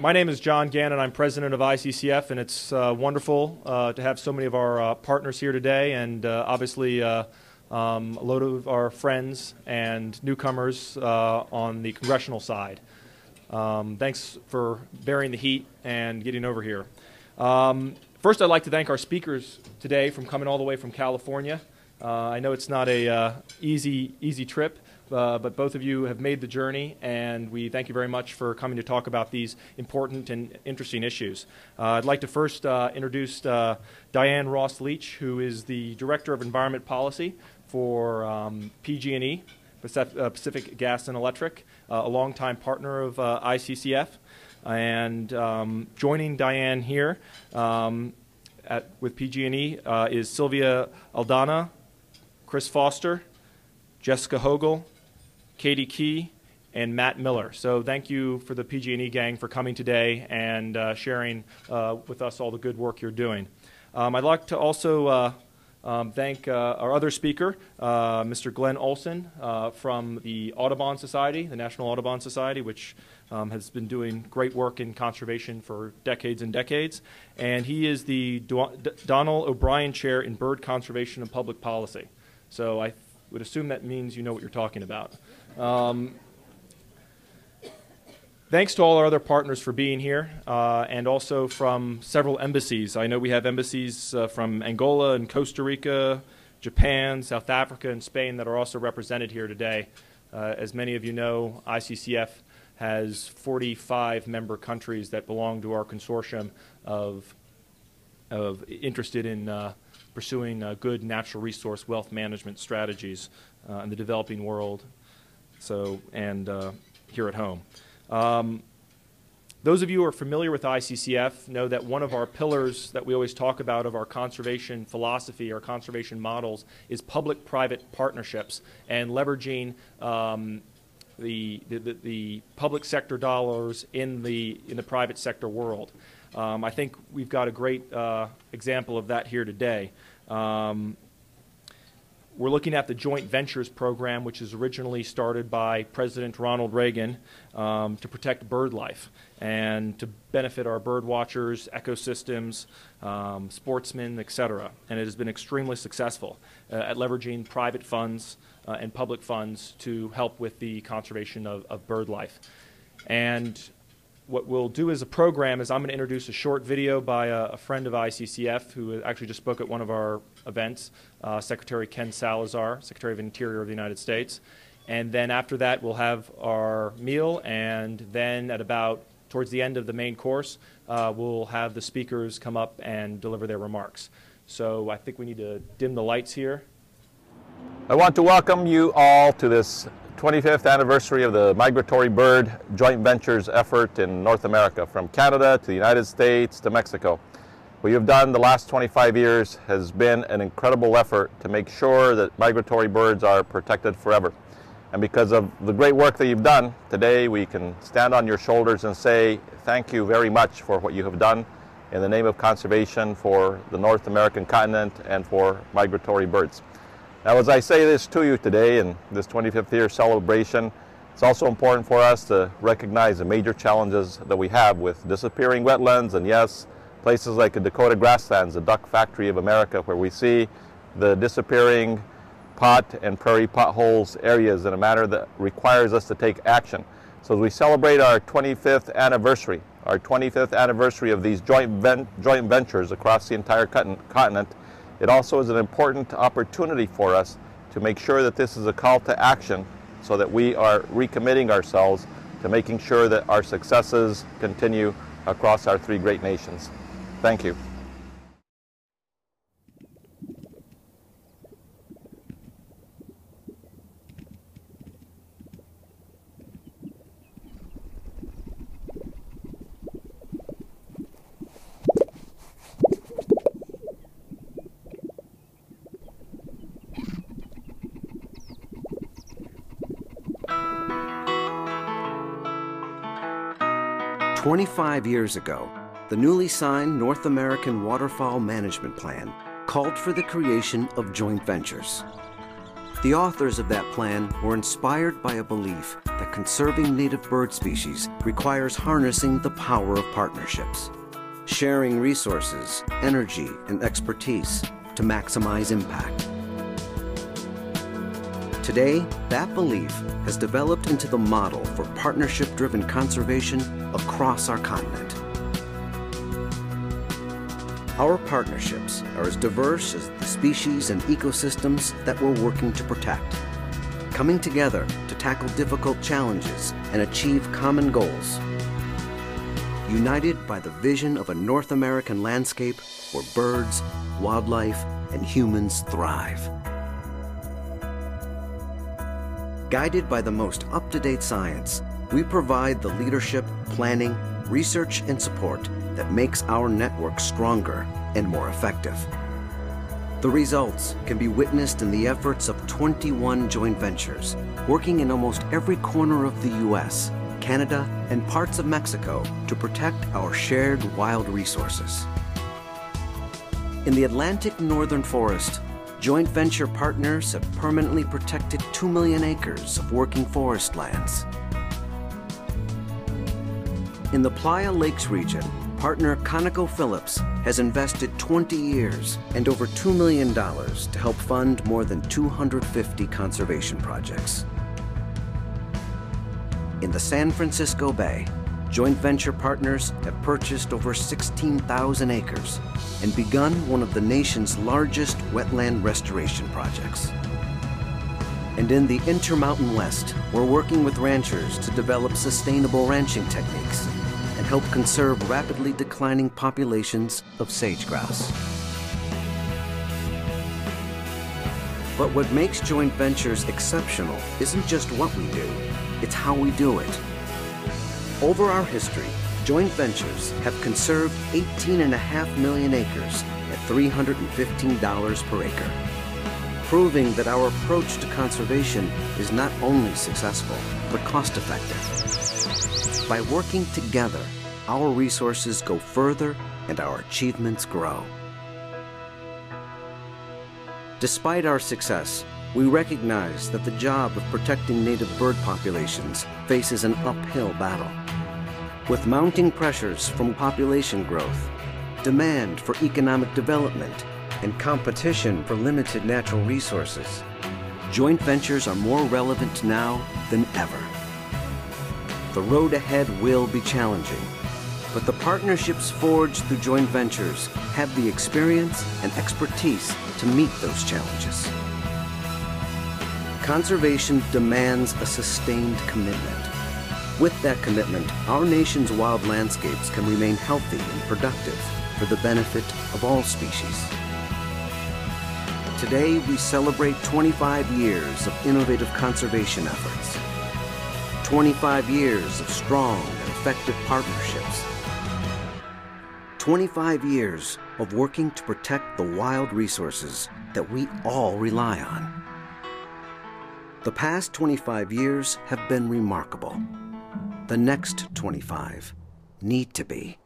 My name is John Gannon. I'm president of ICCF, and it's wonderful to have so many of our partners here today, and obviously a load of our friends and newcomers on the Congressional side. Thanks for bearing the heat and getting over here. First, I'd like to thank our speakers today from coming all the way from California. I know it's not a easy trip. But both of you have made the journey, and we thank you very much for coming to talk about these important and interesting issues. I'd like to first introduce Diane Ross-Leech, who is the Director of Environment Policy for PG&E, Pacific Gas and Electric, a longtime partner of ICCF. And joining Diane here with PG&E is Sylvia Aldana, Chris Foster, Jessica Hogel, Katie Key, and Matt Miller. So thank you for the PG&E gang for coming today and sharing with us all the good work you're doing. I'd like to also thank our other speaker, Mr. Glenn Olson from the Audubon Society, the National Audubon Society, which has been doing great work in conservation for decades and decades. And he is the Donal O'Brien Chair in Bird Conservation and Public Policy. So I would assume that means you know what you're talking about. Thanks to all our other partners for being here, and also from several embassies. I know we have embassies from Angola and Costa Rica, Japan, South Africa, and Spain that are also represented here today. As many of you know, ICCF has 45 member countries that belong to our consortium of interested in pursuing good natural resource wealth management strategies in the developing world, and here at home. Those of you who are familiar with ICCF know that one of our pillars that we always talk about of our conservation philosophy, our conservation models, is public-private partnerships and leveraging the public sector dollars in the private sector world. I think we've got a great example of that here today. We're looking at the Joint Ventures program, which is originally started by President Ronald Reagan to protect bird life and to benefit our bird watchers, ecosystems, sportsmen, etc. And it has been extremely successful at leveraging private funds and public funds to help with the conservation of bird life. And what we'll do as a program is I'm going to introduce a short video by a friend of ICCF who actually just spoke at one of our events, Secretary Ken Salazar, Secretary of Interior of the United States. And then after that, we'll have our meal, and then at about towards the end of the main course, we'll have the speakers come up and deliver their remarks. So I think we need to dim the lights here. I want to welcome you all to this 25th anniversary of the Migratory Bird Joint Ventures effort in North America, from Canada to the United States to Mexico. What you've done the last 25 years has been an incredible effort to make sure that migratory birds are protected forever. And because of the great work that you've done, today we can stand on your shoulders and say thank you very much for what you have done in the name of conservation for the North American continent and for migratory birds. Now, as I say this to you today in this 25th year celebration, it's also important for us to recognize the major challenges that we have with disappearing wetlands, and yes, places like the Dakota grasslands, the duck factory of America, where we see the disappearing pot and prairie potholes areas in a manner that requires us to take action. So as we celebrate our 25th anniversary of these joint ventures across the entire continent, it also is an important opportunity for us to make sure that this is a call to action so that we are recommitting ourselves to making sure that our successes continue across our three great nations. Thank you. 25 years ago, the newly signed North American Waterfowl Management Plan called for the creation of joint ventures. The authors of that plan were inspired by a belief that conserving native bird species requires harnessing the power of partnerships, sharing resources, energy, and expertise to maximize impact. Today, that belief has developed into the model for partnership-driven conservation across our continent. Our partnerships are as diverse as the species and ecosystems that we're working to protect, coming together to tackle difficult challenges and achieve common goals, united by the vision of a North American landscape where birds, wildlife, and humans thrive. Guided by the most up-to-date science, we provide the leadership, planning, research, and support that makes our network stronger and more effective. The results can be witnessed in the efforts of 21 joint ventures working in almost every corner of the US, Canada, and parts of Mexico to protect our shared wild resources. In the Atlantic Northern Forest, joint venture partners have permanently protected 2 million acres of working forest lands. In the Playa Lakes region, partner ConocoPhillips has invested 20 years and over $2 million to help fund more than 250 conservation projects. In the San Francisco Bay, joint venture partners have purchased over 16,000 acres and begun one of the nation's largest wetland restoration projects. And in the Intermountain West, we're working with ranchers to develop sustainable ranching techniques and help conserve rapidly declining populations of sage-grouse. But what makes joint ventures exceptional isn't just what we do, it's how we do it. Over our history, joint ventures have conserved 18.5 million acres at $315 per acre, proving that our approach to conservation is not only successful, but cost-effective. By working together, our resources go further and our achievements grow. Despite our success, we recognize that the job of protecting native bird populations faces an uphill battle. With mounting pressures from population growth, demand for economic development, and competition for limited natural resources, joint ventures are more relevant now than ever. The road ahead will be challenging, but the partnerships forged through joint ventures have the experience and expertise to meet those challenges. Conservation demands a sustained commitment. With that commitment, our nation's wild landscapes can remain healthy and productive for the benefit of all species. Today, we celebrate 25 years of innovative conservation efforts, 25 years of strong and effective partnerships, 25 years of working to protect the wild resources that we all rely on. The past 25 years have been remarkable. The next 25 need to be.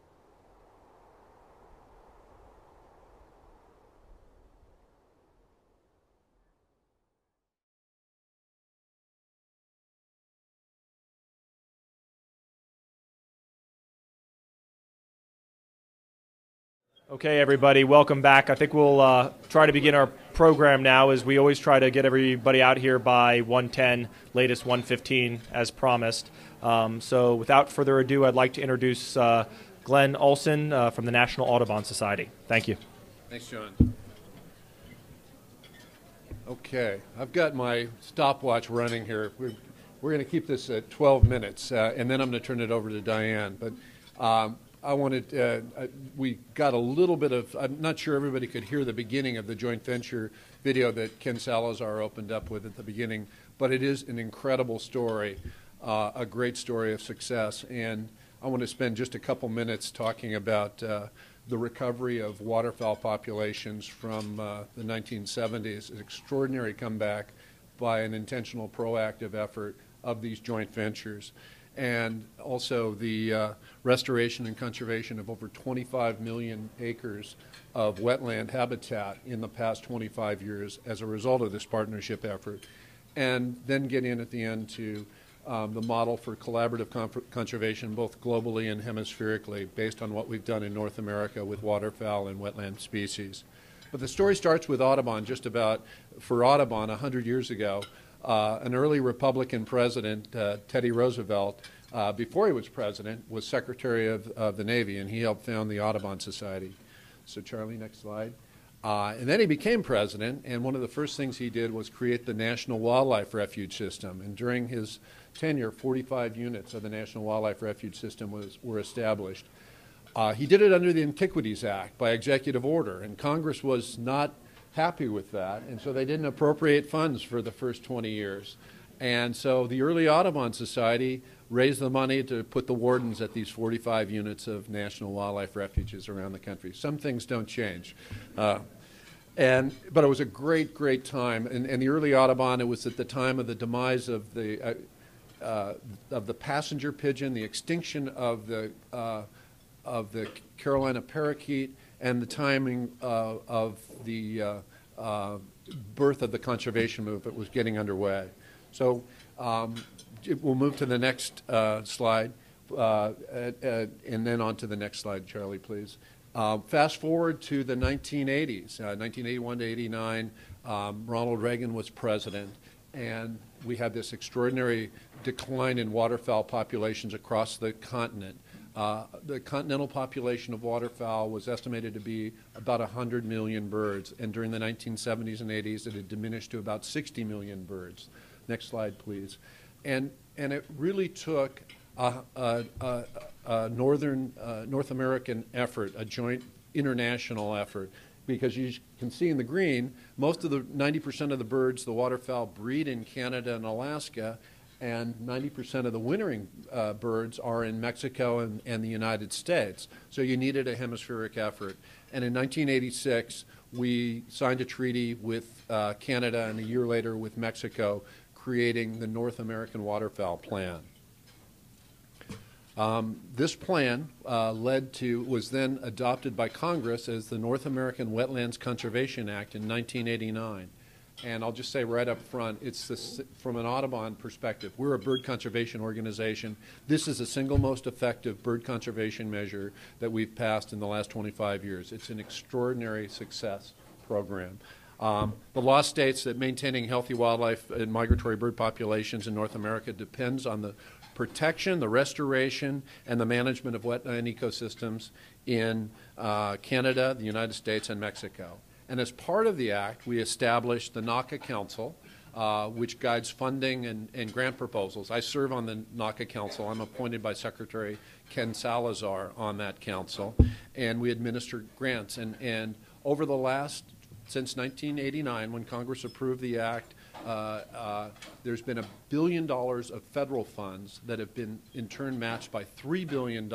Okay, everybody, welcome back. I think we'll try to begin our program now, as we always try to get everybody out here by 1:10, latest 1:15, as promised. So without further ado, I'd like to introduce Glenn Olson from the National Audubon Society. Thank you. Thanks, John. Okay, I've got my stopwatch running here. We're going to keep this at 12 minutes, and then I'm going to turn it over to Diane. But I wanted, we got a little bit of, I'm not sure everybody could hear the beginning of the joint venture video that Ken Salazar opened up with at the beginning, but it is an incredible story, a great story of success. And I want to spend just a couple minutes talking about the recovery of waterfowl populations from the 1970s, an extraordinary comeback by an intentional, proactive effort of these joint ventures. and also the restoration and conservation of over 25 million acres of wetland habitat in the past 25 years as a result of this partnership effort. And then get in at the end to the model for collaborative conservation both globally and hemispherically based on what we've done in North America with waterfowl and wetland species. But the story starts with Audubon. Just about for Audubon 100 years ago, an early Republican president, Teddy Roosevelt, before he was president, was Secretary of the Navy, and he helped found the Audubon Society. So Charlie, next slide. And then he became president, and one of the first things he did was create the National Wildlife Refuge System. And during his tenure, 45 units of the National Wildlife Refuge System were established. He did it under the Antiquities Act by executive order, and Congress was not happy with that, and so they didn't appropriate funds for the first 20 years. And so the early Audubon Society raised the money to put the wardens at these 45 units of national wildlife refuges around the country. Some things don't change. But it was a great, great time. And the early Audubon, it was at the time of the demise of the passenger pigeon, the extinction of the Carolina parakeet, and the timing of the birth of the conservation movement was getting underway. So we'll move to the next slide, and then on to the next slide, Charlie, please. Fast forward to the 1980s, 1981 to 89, Ronald Reagan was president, and we had this extraordinary decline in waterfowl populations across the continent. The continental population of waterfowl was estimated to be about 100 million birds, and during the 1970s and 80s it had diminished to about 60 million birds. Next slide, please. And it really took a North American effort, a joint international effort, because you can see in the green, most of the 90% of the birds, the waterfowl, breed in Canada and Alaska, and 90% of the wintering birds are in Mexico and the United States. So you needed a hemispheric effort. And in 1986, we signed a treaty with Canada, and a year later with Mexico, creating the North American Waterfowl Plan. This plan was then adopted by Congress as the North American Wetlands Conservation Act in 1989. And I'll just say right up front, it's from an Audubon perspective, we're a bird conservation organization. This is the single most effective bird conservation measure that we've passed in the last 25 years. It's an extraordinary success program. The law states that maintaining healthy wildlife and migratory bird populations in North America depends on the protection, the restoration, and the management of wetland ecosystems in Canada, the United States, and Mexico. And as part of the act, we established the NACA Council, which guides funding and grant proposals. I serve on the NACA Council. I'm appointed by Secretary Ken Salazar on that council, and we administer grants. And over the last, since 1989, when Congress approved the act, there's been $1 billion of federal funds that have been in turn matched by $3 billion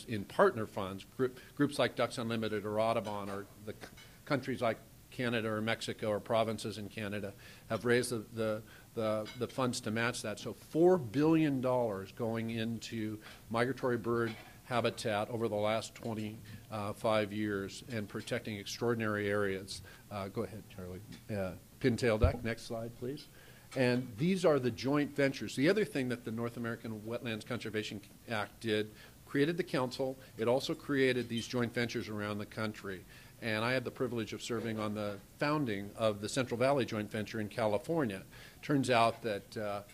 in partner funds. Groups like Ducks Unlimited or Audubon or the countries like Canada or Mexico or provinces in Canada have raised the funds to match that. So $4 billion going into migratory bird habitat over the last 25 years and protecting extraordinary areas. Go ahead, Charlie. Pintail duck, next slide, please. And these are the joint ventures. The other thing that the North American Wetlands Conservation Act did, created the council. It also created these joint ventures around the country. And I had the privilege of serving on the founding of the Central Valley Joint Venture in California. Turns out that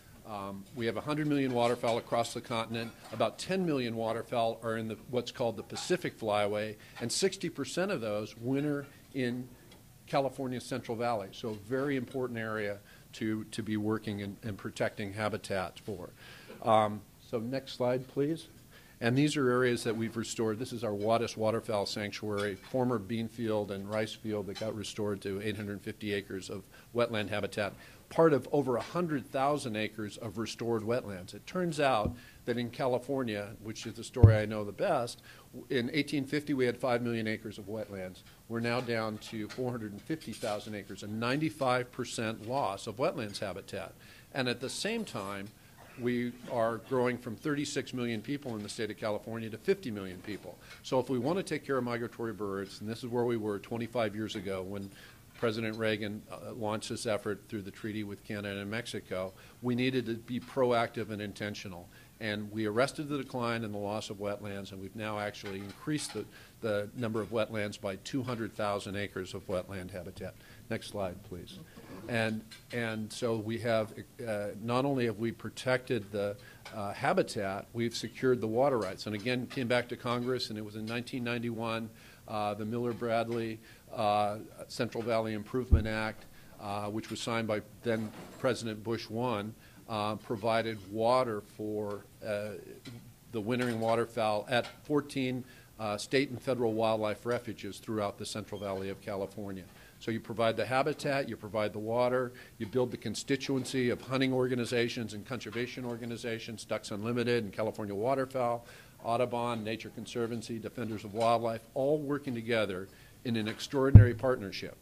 we have 100 million waterfowl across the continent. About 10 million waterfowl are in what's called the Pacific Flyway, and 60% of those winter in California's Central Valley. So a very important area to be working and protecting habitat for. So next slide, please. And these are areas that we've restored. This is our Wadis Waterfowl Sanctuary, former bean field and rice field that got restored to 850 acres of wetland habitat, part of over 100,000 acres of restored wetlands. It turns out that in California, which is the story I know the best, in 1850 we had 5 million acres of wetlands. We're now down to 450,000 acres, a 95% loss of wetlands habitat. And at the same time, we are growing from 36 million people in the state of California to 50 million people. So if we want to take care of migratory birds, and this is where we were 25 years ago when President Reagan launched this effort through the treaty with Canada and Mexico, we needed to be proactive and intentional. And we arrested the decline and the loss of wetlands, and we've now actually increased the number of wetlands by 200,000 acres of wetland habitat. Next slide, please. And so we have, not only have we protected the habitat, we've secured the water rights. And again, came back to Congress, and it was in 1991, the Miller-Bradley Central Valley Improvement Act, which was signed by then President Bush I, provided water for the wintering waterfowl at 14 state and federal wildlife refuges throughout the Central Valley of California. So you provide the habitat, you provide the water, you build the constituency of hunting organizations and conservation organizations, Ducks Unlimited and California Waterfowl, Audubon, Nature Conservancy, Defenders of Wildlife, all working together in an extraordinary partnership.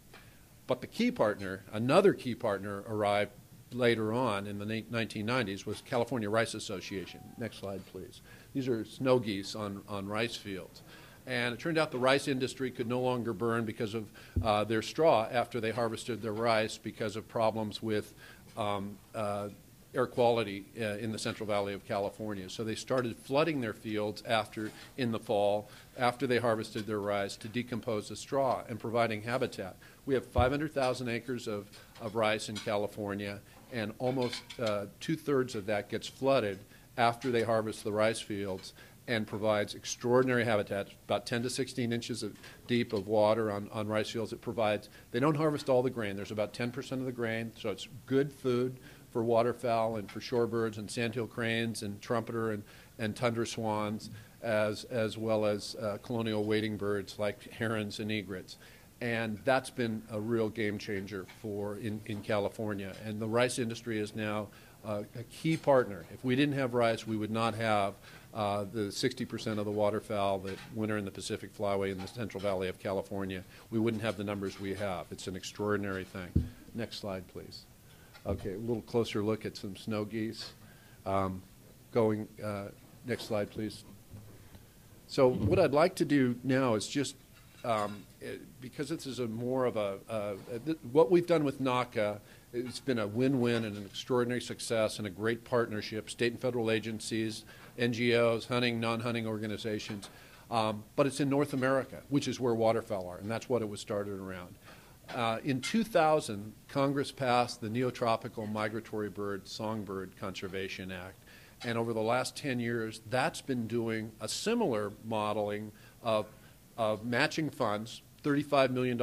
But the key partner, another key partner, arrived later on in the 1990s was California Rice Association. Next slide, please. These are snow geese on rice fields. And it turned out the rice industry could no longer burn because of their straw after they harvested their rice because of problems with air quality in the Central Valley of California. So they started flooding their fields in the fall, after they harvested their rice, to decompose the straw and providing habitat. We have 500,000 acres of rice in California, and almost two-thirds of that gets flooded after they harvest the rice fields, and provides extraordinary habitat, about 10 to 16 inches deep of water on rice fields. It provides, they don't harvest all the grain. There's about 10% of the grain, so it's good food for waterfowl and for shorebirds and sandhill cranes and trumpeter and tundra swans, as well as colonial wading birds like herons and egrets. And that's been a real game changer in California. And the rice industry is now a key partner. If we didn't have rice, we would not have the 60% of the waterfowl that winter in the Pacific Flyway in the Central Valley of California. We wouldn't have the numbers we have. It's an extraordinary thing. Next slide, please. Okay, a little closer look at some snow geese. Next slide, please. So what I'd like to do now is just, because this is what we've done with NACA, it's been a win-win and an extraordinary success and a great partnership, state and federal agencies, NGOs, hunting, non-hunting organizations. But it's in North America, which is where waterfowl are, and that's what it was started around. In 2000, Congress passed the Neotropical Migratory Bird Songbird Conservation Act, and over the last 10 years, that's been doing a similar modeling of matching funds, $35 million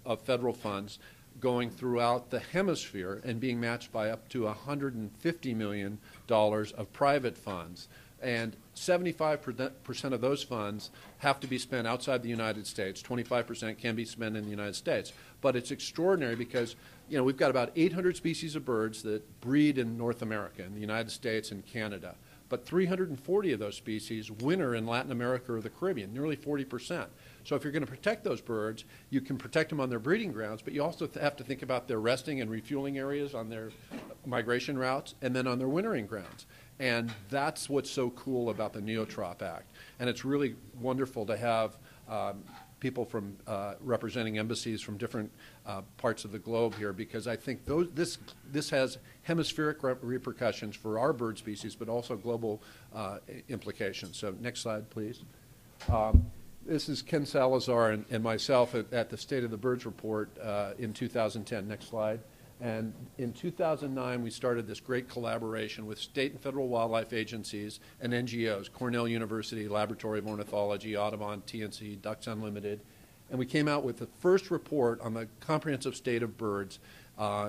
of federal funds, going throughout the hemisphere and being matched by up to $150 million of private funds. And 75% of those funds have to be spent outside the United States. 25% can be spent in the United States. But it's extraordinary because, you know, we've got about 800 species of birds that breed in North America, in the United States and Canada. But 340 of those species winter in Latin America or the Caribbean, nearly 40%. So if you're going to protect those birds, you can protect them on their breeding grounds, but you also have to think about their resting and refueling areas on their migration routes and then on their wintering grounds. And that's what's so cool about the Neotrop Act. And it's really wonderful to have people from representing embassies from different parts of the globe here, because I think this has hemispheric repercussions for our bird species, but also global implications. So next slide, please. This is Ken Salazar and myself at the State of the Birds report in 2010. Next slide. And in 2009, we started this great collaboration with state and federal wildlife agencies and NGOs, Cornell University, Laboratory of Ornithology, Audubon, TNC, Ducks Unlimited. And we came out with the first report on the comprehensive state of birds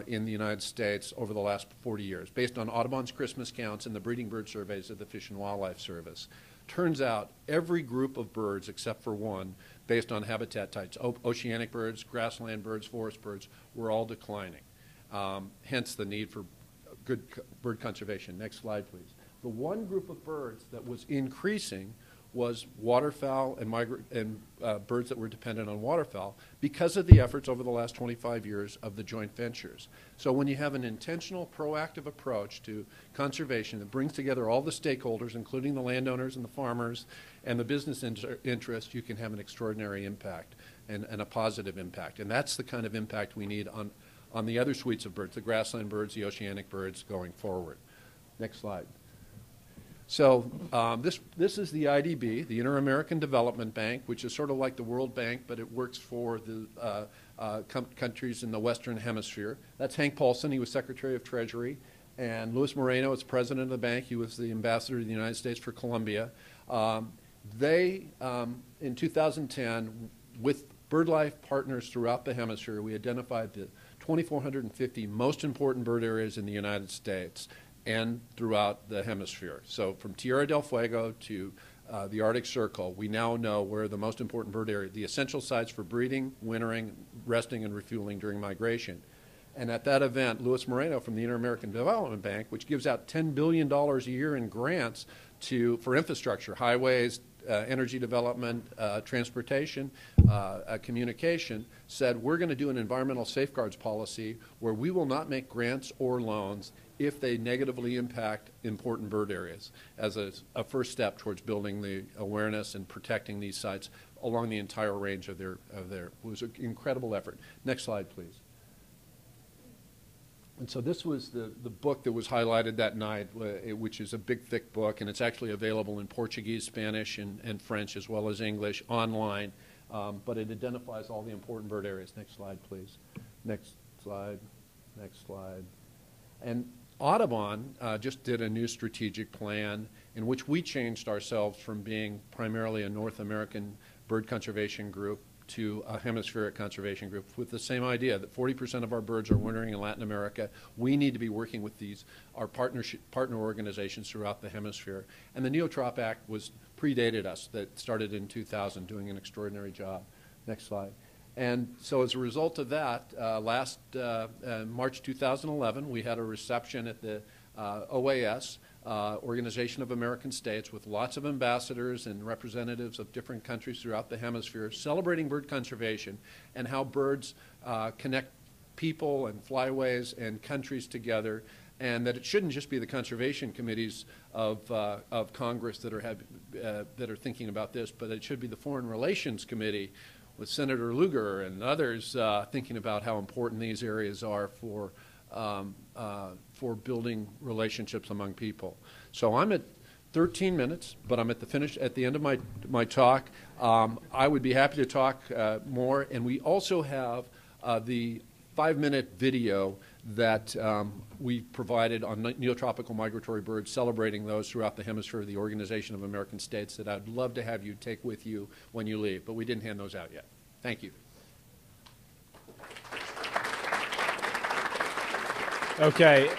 in the United States over the last 40 years, based on Audubon's Christmas counts and the breeding bird surveys of the Fish and Wildlife Service. Turns out every group of birds except for one, based on habitat types, oceanic birds, grassland birds, forest birds, were all declining. Hence the need for good bird conservation. Next slide, please. The one group of birds that was increasing was waterfowl and birds that were dependent on waterfowl because of the efforts over the last 25 years of the joint ventures. So when you have an intentional, proactive approach to conservation that brings together all the stakeholders, including the landowners and the farmers and the business interests, you can have an extraordinary impact and a positive impact. And that's the kind of impact we need on the other suites of birds, the grassland birds, the oceanic birds going forward. Next slide. So this is the IDB, the Inter-American Development Bank, which is sort of like the World Bank, but it works for the countries in the Western Hemisphere. That's Hank Paulson. He was Secretary of Treasury. And Luis Moreno is president of the bank. He was the ambassador to the United States for Colombia. They, in 2010, with BirdLife partners throughout the hemisphere, we identified the 2,450 most important bird areas in the United States and throughout the hemisphere. So from Tierra del Fuego to the Arctic Circle, we now know where the most important bird areas, the essential sites for breeding, wintering, resting, and refueling during migration. And at that event, Luis Moreno from the Inter-American Development Bank, which gives out $10 billion a year in grants for infrastructure, highways, energy development, transportation, communication, said we're going to do an environmental safeguards policy where we will not make grants or loans if they negatively impact important bird areas as a first step towards building the awareness and protecting these sites along the entire range of their it was an incredible effort. Next slide, please. And so this was the book that was highlighted that night, which is a big, thick book, and it's actually available in Portuguese, Spanish, and French, as well as English, online. But it identifies all the important bird areas. Next slide, please. Next slide. Next slide. And Audubon just did a new strategic plan in which we changed ourselves from being primarily a North American bird conservation group to a hemispheric conservation group with the same idea that 40% of our birds are wintering in Latin America. We need to be working with our partner organizations throughout the hemisphere. And the Neotrop Act predated us, that started in 2000, doing an extraordinary job. Next slide. And so as a result of that, last March 2011, we had a reception at the OAS, Organization of American States, with lots of ambassadors and representatives of different countries throughout the hemisphere, celebrating bird conservation and how birds connect people and flyways and countries together, and that it shouldn't just be the conservation committees of Congress that are thinking about this, but it should be the Foreign Relations Committee with Senator Lugar and others thinking about how important these areas are for building relationships among people. So I'm at 13 minutes, but I'm at the end of my talk. I would be happy to talk more, and we also have the 5-minute video that we provided on neotropical migratory birds, celebrating those throughout the hemisphere of the Organization of American States, that I'd love to have you take with you when you leave, but we didn't hand those out yet. Thank you. Okay,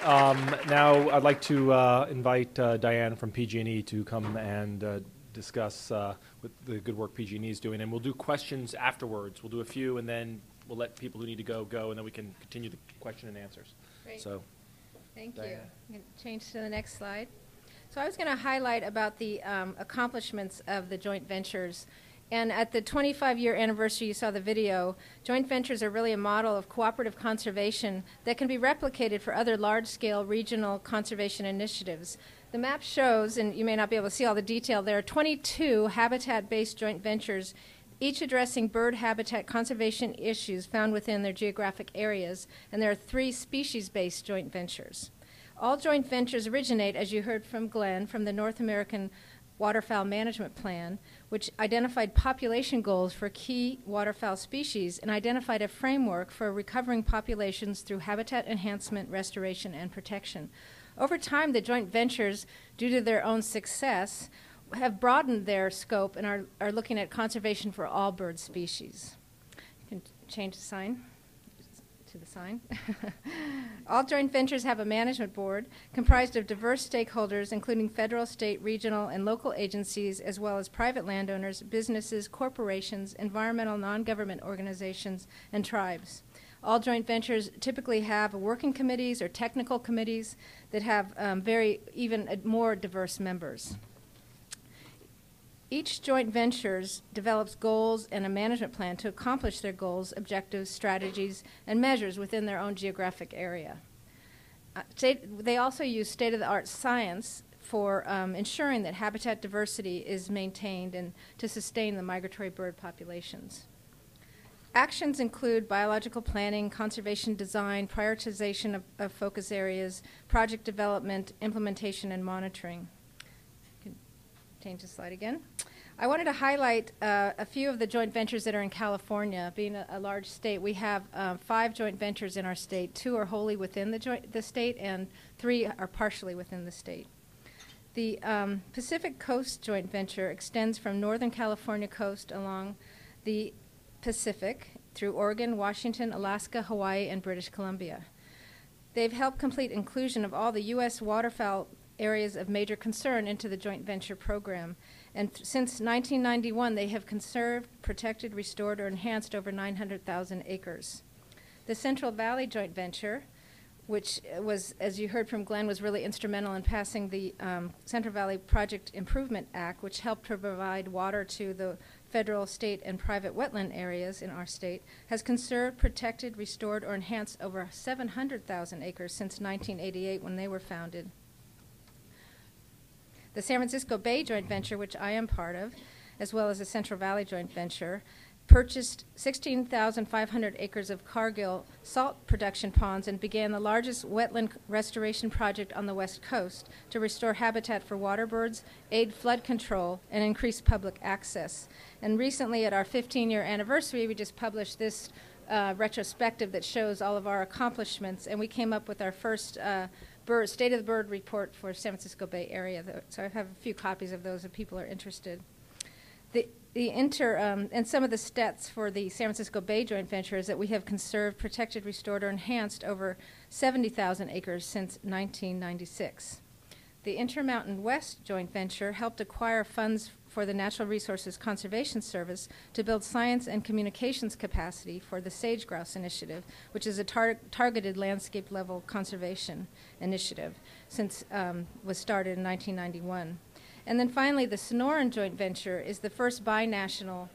now I'd like to invite Diane from PG&E to come and discuss what the good work PG&E is doing, and we'll do questions afterwards. We'll do a few, and then we'll let people who need to go, and then we can continue the question and answers. Great. So, thank Diane. you. I'm going to change to the next slide. So I was going to highlight about the accomplishments of the joint ventures. And at the 25-year anniversary, you saw the video, joint ventures are really a model of cooperative conservation that can be replicated for other large-scale regional conservation initiatives. The map shows, and you may not be able to see all the detail, there are 22 habitat-based joint ventures, each addressing bird habitat conservation issues found within their geographic areas, and there are 3 species-based joint ventures. All joint ventures originate, as you heard from Glenn, from the North American Waterfowl Management Plan, which identified population goals for key waterfowl species and identified a framework for recovering populations through habitat enhancement, restoration, and protection. Over time, the joint ventures, due to their own success, have broadened their scope and are looking at conservation for all bird species. You can change the sign to the sign. All joint ventures have a management board comprised of diverse stakeholders, including federal, state, regional, and local agencies, as well as private landowners, businesses, corporations, environmental non-government organizations, and tribes. All joint ventures typically have working committees or technical committees that have even more diverse members. Each joint venture develops goals and a management plan to accomplish their goals, objectives, strategies, and measures within their own geographic area. They also use state-of-the-art science for ensuring that habitat diversity is maintained and to sustain the migratory bird populations. Actions include biological planning, conservation design, prioritization of focus areas, project development, implementation, and monitoring. You can change the slide again. I wanted to highlight a few of the joint ventures that are in California. Being a large state, we have 5 joint ventures in our state. 2 are wholly within the state, and 3 are partially within the state. The Pacific Coast joint venture extends from northern California coast along the Pacific through Oregon, Washington, Alaska, Hawaii, and British Columbia. They've helped complete inclusion of all the U.S. waterfowl areas of major concern into the joint venture program. And since 1991, they have conserved, protected, restored, or enhanced over 900,000 acres. The Central Valley joint venture, which was, as you heard from Glenn, was really instrumental in passing the Central Valley Project Improvement Act, which helped to provide water to the federal, state, and private wetland areas in our state, has conserved, protected, restored, or enhanced over 700,000 acres since 1988 when they were founded. The San Francisco Bay joint venture, which I am part of, as well as the Central Valley joint venture, purchased 16,500 acres of Cargill salt production ponds and began the largest wetland restoration project on the West Coast to restore habitat for water birds, aid flood control, and increase public access. And recently, at our 15-year anniversary, we just published this retrospective that shows all of our accomplishments, and we came up with our first State of the Bird report for San Francisco Bay Area. So I have a few copies of those if people are interested. And some of the stats for the San Francisco Bay joint venture is that we have conserved, protected, restored, or enhanced over 70,000 acres since 1996. The Intermountain West joint venture helped acquire funds for the Natural Resources Conservation Service to build science and communications capacity for the Sage Grouse Initiative, which is a targeted landscape-level conservation initiative since was started in 1991. And then finally, the Sonoran joint venture is the first binational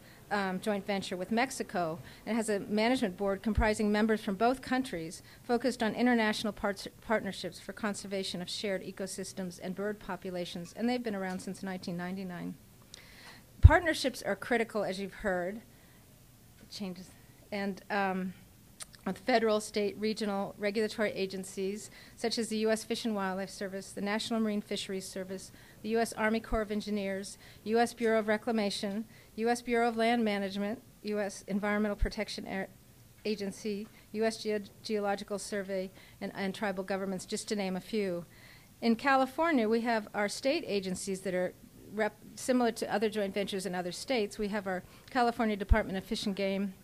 joint venture with Mexico and has a management board comprising members from both countries focused on international partnerships for conservation of shared ecosystems and bird populations, and they've been around since 1999. Partnerships are critical, as you've heard, changes, and with federal, state, regional regulatory agencies such as the U.S. Fish and Wildlife Service, the National Marine Fisheries Service, the U.S. Army Corps of Engineers, U.S. Bureau of Reclamation, U.S. Bureau of Land Management, U.S. Environmental Protection Agency, U.S. Geological Survey, and tribal governments, just to name a few. In California, we have our state agencies that are similar to other joint ventures in other states. We have our California Department of Fish and Game,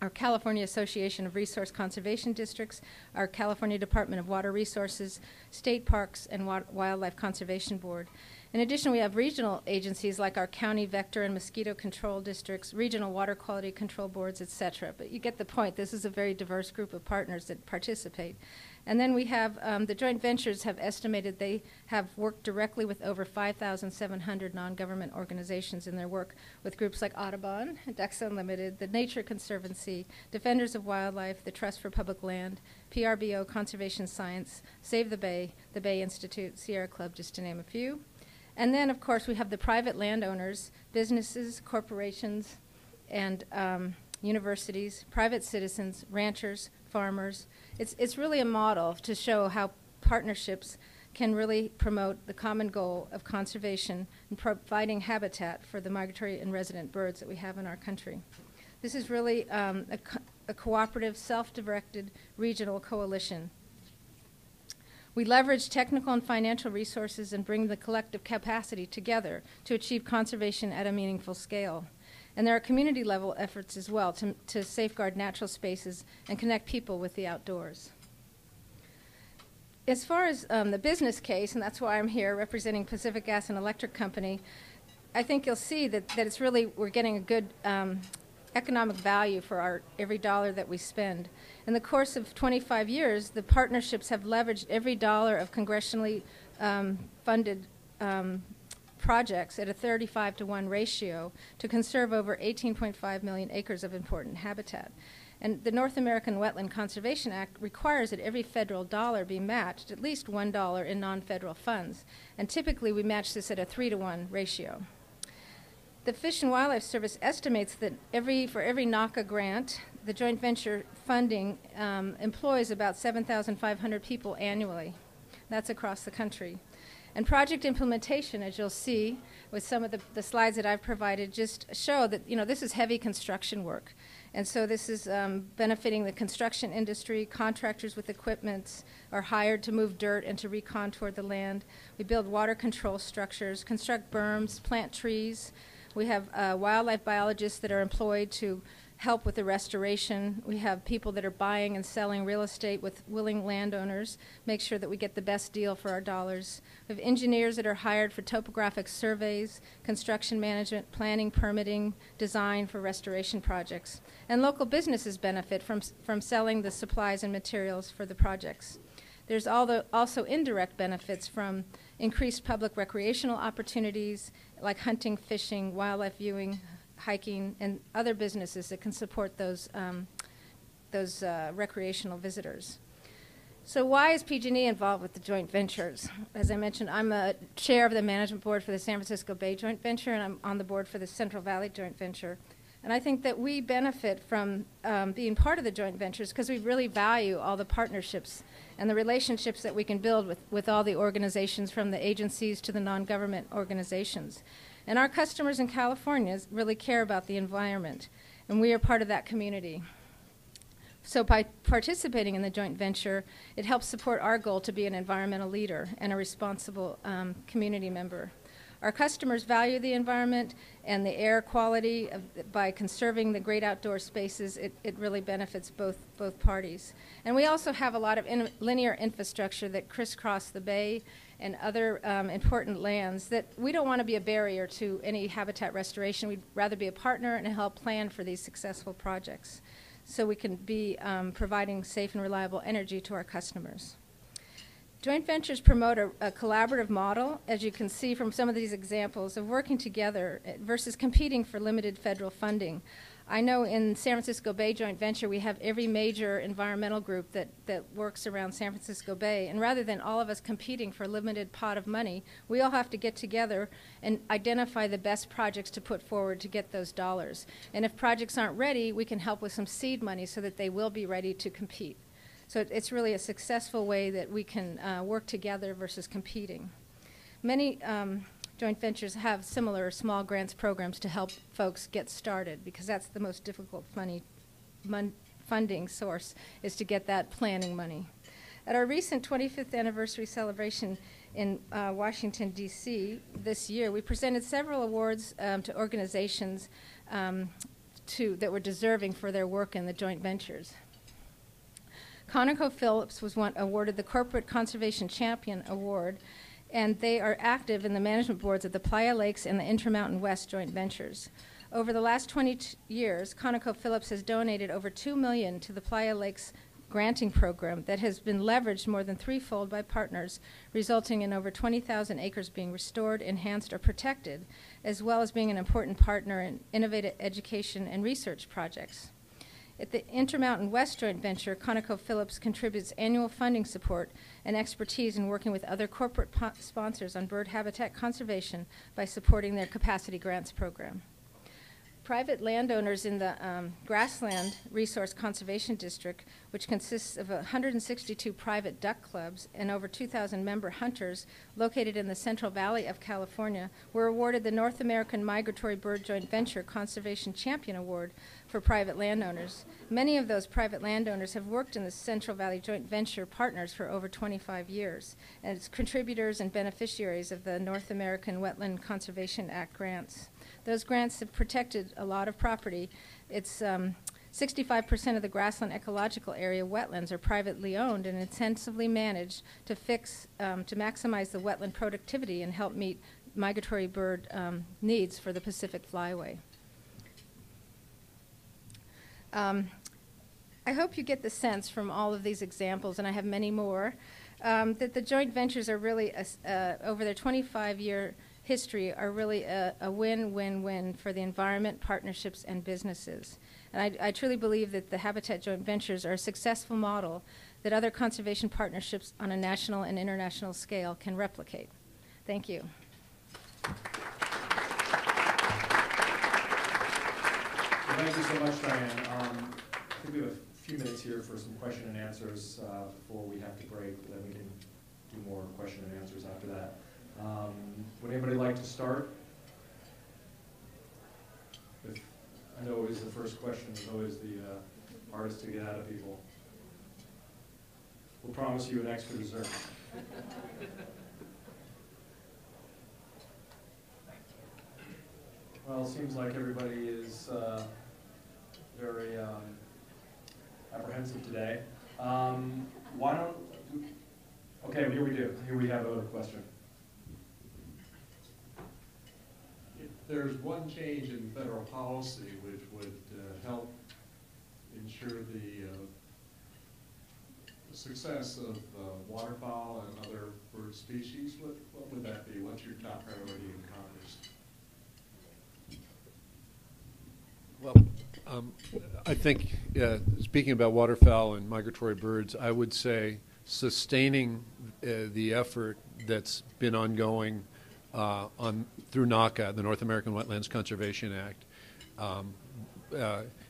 our California Association of Resource Conservation Districts, our California Department of Water Resources, State Parks, and Wildlife Conservation Board. In addition, we have regional agencies like our county vector and mosquito control districts, regional water quality control boards, etc. But you get the point. This is a very diverse group of partners that participate. And then we have the joint ventures have estimated they have worked directly with over 5,700 non-government organizations in their work with groups like Audubon, Ducks Unlimited, the Nature Conservancy, Defenders of Wildlife, the Trust for Public Land, PRBO Conservation Science, Save the Bay Institute, Sierra Club, just to name a few. And then, of course, we have the private landowners, businesses, corporations, and universities, private citizens, ranchers, farmers. It's really a model to show how partnerships can really promote the common goal of conservation and providing habitat for the migratory and resident birds that we have in our country. This is really a cooperative, self-directed regional coalition. We leverage technical and financial resources and bring the collective capacity together to achieve conservation at a meaningful scale. And there are community-level efforts as well to safeguard natural spaces and connect people with the outdoors. As far as the business case, and that's why I'm here representing Pacific Gas and Electric Company, I think you'll see that it's really, we're getting a good economic value for every dollar that we spend. In the course of 25 years, the partnerships have leveraged every dollar of congressionally funded projects at a 35-to-1 ratio to conserve over 18.5 million acres of important habitat. And the North American Wetland Conservation Act requires that every federal dollar be matched at least $1 in non-federal funds. And typically we match this at a 3-to-1 ratio. The Fish and Wildlife Service estimates that for every NACA grant, the joint venture funding employs about 7,500 people annually. That's across the country. And project implementation, as you'll see with some of the slides that I've provided, just show that this is heavy construction work. And so this is benefiting the construction industry. Contractors with equipment are hired to move dirt and to recontour the land. We build water control structures, construct berms, plant trees. We have wildlife biologists that are employed to help with the restoration. We have people that are buying and selling real estate with willing landowners, make sure that we get the best deal for our dollars. We have engineers that are hired for topographic surveys, construction management, planning, permitting, design for restoration projects. And local businesses benefit from selling the supplies and materials for the projects. There's also indirect benefits from increased public recreational opportunities like hunting, fishing, wildlife viewing, hiking, and other businesses that can support those recreational visitors. So why is PG&E involved with the joint ventures? As I mentioned, I'm a chair of the management board for the San Francisco Bay Joint Venture, and I'm on the board for the Central Valley Joint Venture. And I think that we benefit from being part of the joint ventures because we really value all the partnerships and the relationships that we can build with all the organizations, from the agencies to the non-government organizations. And our customers in California really care about the environment, and we are part of that community. So by participating in the joint venture, it helps support our goal to be an environmental leader and a responsible community member. Our customers value the environment and the air quality. By conserving the great outdoor spaces, it really benefits both parties. And we also have a lot of linear infrastructure that crisscross the bay and other important lands that we don't want to be a barrier to any habitat restoration. We'd rather be a partner and help plan for these successful projects so we can be providing safe and reliable energy to our customers. Joint ventures promote a collaborative model, as you can see from some of these examples, of working together versus competing for limited federal funding. I know in San Francisco Bay Joint Venture we have every major environmental group that works around San Francisco Bay, and rather than all of us competing for a limited pot of money, we all have to get together and identify the best projects to put forward to get those dollars. And if projects aren't ready, we can help with some seed money so that they will be ready to compete. So it's really a successful way that we can work together versus competing. Many joint ventures have similar small grants programs to help folks get started, because that's the most difficult funding source, is to get that planning money. At our recent 25th anniversary celebration in Washington, D.C. this year, we presented several awards to organizations that were deserving for their work in the joint ventures. ConocoPhillips was awarded the Corporate Conservation Champion Award, and they are active in the management boards of the Playa Lakes and the Intermountain West joint ventures. Over the last 20 years, ConocoPhillips has donated over $2 million to the Playa Lakes granting program that has been leveraged more than threefold by partners, resulting in over 20,000 acres being restored, enhanced, or protected, as well as being an important partner in innovative education and research projects. At the Intermountain West joint venture, ConocoPhillips contributes annual funding support and expertise in working with other corporate sponsors on bird habitat conservation by supporting their capacity grants program. Private landowners in the Grassland Resource Conservation District, which consists of 162 private duck clubs and over 2,000 member hunters located in the Central Valley of California, were awarded the North American Migratory Bird Joint Venture Conservation Champion Award for private landowners. Many of those private landowners have worked in the Central Valley Joint Venture partners for over 25 years, and it's contributors and beneficiaries of the North American Wetland Conservation Act grants. Those grants have protected a lot of property. It's 65% of the grassland ecological area wetlands are privately owned and intensively managed to maximize the wetland productivity and help meet migratory bird needs for the Pacific Flyway. I hope you get the sense from all of these examples, and I have many more, that the joint ventures are really, over their 25-year history are really a win-win-win for the environment, partnerships, and businesses. And I truly believe that the Habitat joint ventures are a successful model that other conservation partnerships on a national and international scale can replicate. Thank you. Thank you so much, Diane. I think we have a few minutes here for some question and answers before we have to break, but then we can do more question and answers after that. Would anybody like to start? I know always the first question is always the hardest to get out of people. We'll promise you an extra dessert. Well, it seems like everybody is very apprehensive today. Why don't, okay, here we do. Here we have a question. If there's one change in federal policy which would help ensure the success of waterfowl and other bird species, what would that be? What's your top priority in Congress? Well, I think, speaking about waterfowl and migratory birds, I would say sustaining the effort that's been ongoing through NACA, the North American Wetlands Conservation Act,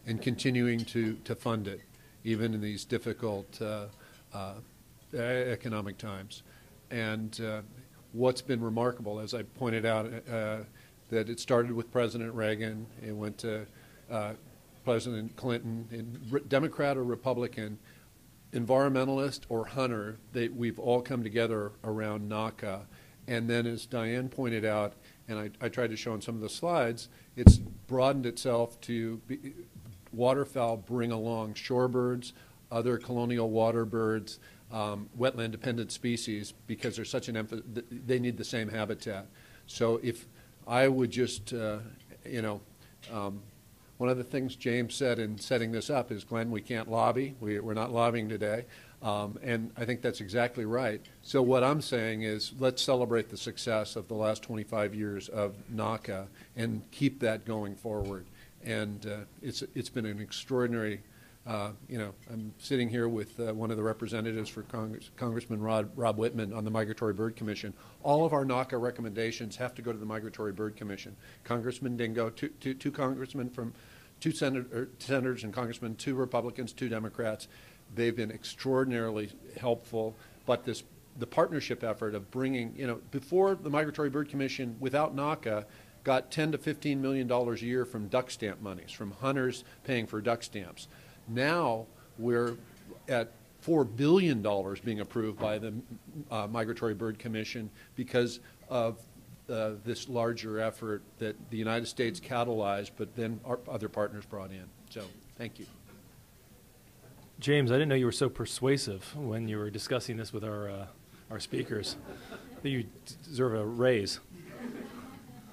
and continuing to fund it, even in these difficult economic times. And what's been remarkable, as I pointed out, that it started with President Reagan, it went to President Clinton, and Democrat or Republican, environmentalist or hunter, we've all come together around NACA. And then, as Diane pointed out, and I tried to show in some of the slides, it's broadened itself to waterfowl bring along shorebirds, other colonial water birds, wetland-dependent species, because there's such an emphasis, they need the same habitat. So if I would just, one of the things James said in setting this up is, Glenn, we can't lobby. We're not lobbying today. And I think that's exactly right. So what I'm saying is, let's celebrate the success of the last 25 years of NACA and keep that going forward. And it's been an extraordinary, I'm sitting here with one of the representatives for Congressman Rob Whitman on the Migratory Bird Commission. All of our NACA recommendations have to go to the Migratory Bird Commission. Congressman Dingo, two congressmen from two senators and congressmen, 2 Republicans, 2 Democrats. They've been extraordinarily helpful, but the partnership effort of bringing, before the Migratory Bird Commission, without NACA, got $10 to $15 million a year from duck stamp monies, from hunters paying for duck stamps. Now we're at $4 billion being approved by the Migratory Bird Commission because of this larger effort that the United States catalyzed, but then our other partners brought in. So thank you. James, I didn't know you were so persuasive when you were discussing this with our speakers. I think you deserve a raise.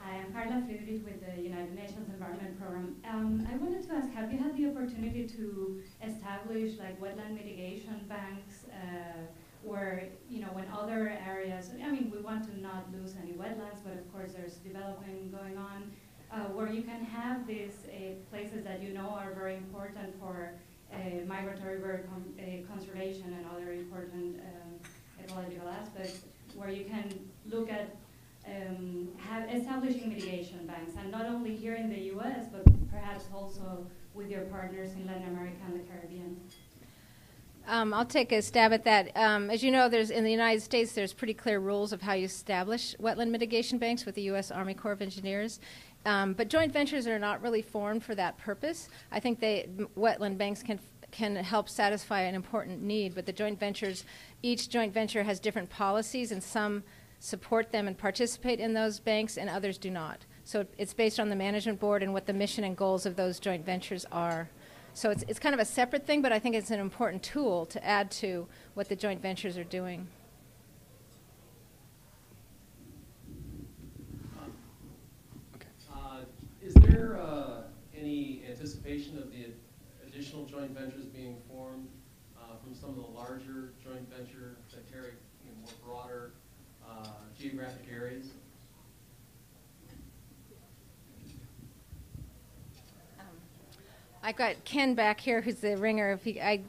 Hi, I'm Carla Friedrich with the United Nations Environment Program. I wanted to ask, have you had the opportunity to establish wetland mitigation banks where, when other areas, we want to not lose any wetlands, but of course there's development going on, where you can have these places that are very important for migratory bird conservation and other important ecological aspects, where you can look at establishing mitigation banks, and not only here in the U.S., but perhaps also with your partners in Latin America and the Caribbean. I'll take a stab at that. As you know, in the United States, there's pretty clear rules of how you establish wetland mitigation banks with the U.S. Army Corps of Engineers. But joint ventures are not really formed for that purpose. I think wetland banks can help satisfy an important need, but each joint venture has different policies, and some support them and participate in those banks, and others do not. So it's based on the management board and what the mission and goals of those joint ventures are. So it's kind of a separate thing, but I think it's an important tool to add to what the joint ventures are doing. Is there any anticipation of the additional joint ventures being formed from some of the larger joint ventures that carry more broader geographic areas? I've got Ken back here, who's the ringer. If I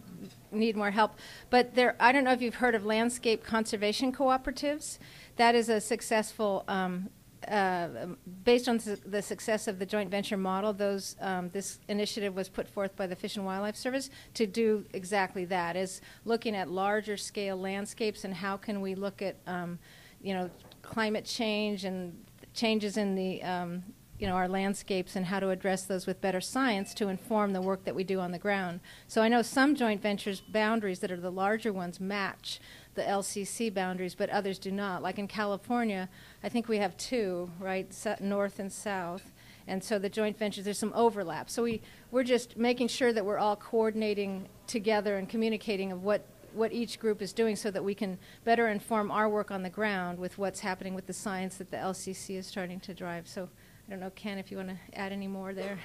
need more help, but I don't know if you've heard of landscape conservation cooperatives. That is a successful. Based on the success of the joint venture model, this initiative was put forth by the Fish and Wildlife Service to do exactly that, is looking at larger scale landscapes and how can we look at climate change and changes in the our landscapes and how to address those with better science to inform the work that we do on the ground. So I know some joint ventures boundaries that are the larger ones match the LCC boundaries, but others do not. Like in California, I think we have two, right, north and south. And so the joint ventures, there's some overlap. So we're just making sure that we're all coordinating together and communicating of what each group is doing so that we can better inform our work on the ground with what's happening with the science that the LCC is starting to drive. So I don't know, Ken, if you want to add any more there.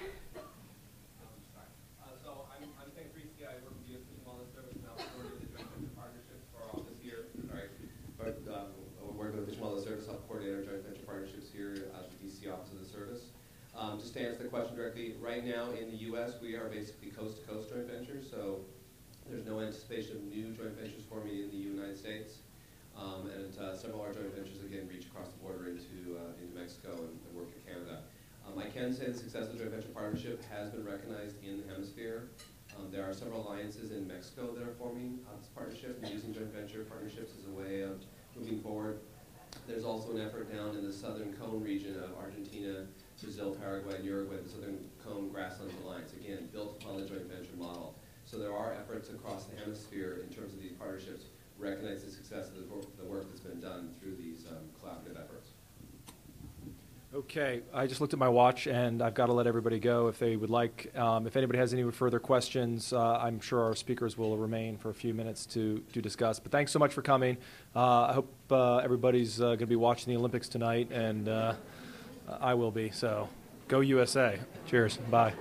So I'm Ken Kreisky. I work with the U.S. Fish and Wildlife Service and I'll coordinate the joint venture partnerships for all this year. All right. But we're working with the Fish and Wildlife Service. I'll coordinate our joint venture partnerships here at the DC Office of the Service. Just to answer the question directly, right now in the U.S. we are basically coast-to-coast joint ventures. So there's no anticipation of new joint ventures forming in the United States. And several of our joint ventures, again, reach across the border into Mexico and work in Canada. I can say the success of the joint venture partnership has been recognized in the hemisphere. There are several alliances in Mexico that are forming this partnership and using joint venture partnerships as a way of moving forward. There's also an effort down in the southern cone region of Argentina, Brazil, Paraguay, and Uruguay, the Southern Cone Grasslands Alliance, again, built upon the joint venture model. So there are efforts across the hemisphere in terms of these partnerships recognize the success of the work that's been done through these collaborative efforts. Okay, I just looked at my watch and I've got to let everybody go if they would like. If anybody has any further questions, I'm sure our speakers will remain for a few minutes to discuss. But thanks so much for coming. I hope everybody's going to be watching the Olympics tonight, and I will be. So go USA. Cheers. Bye.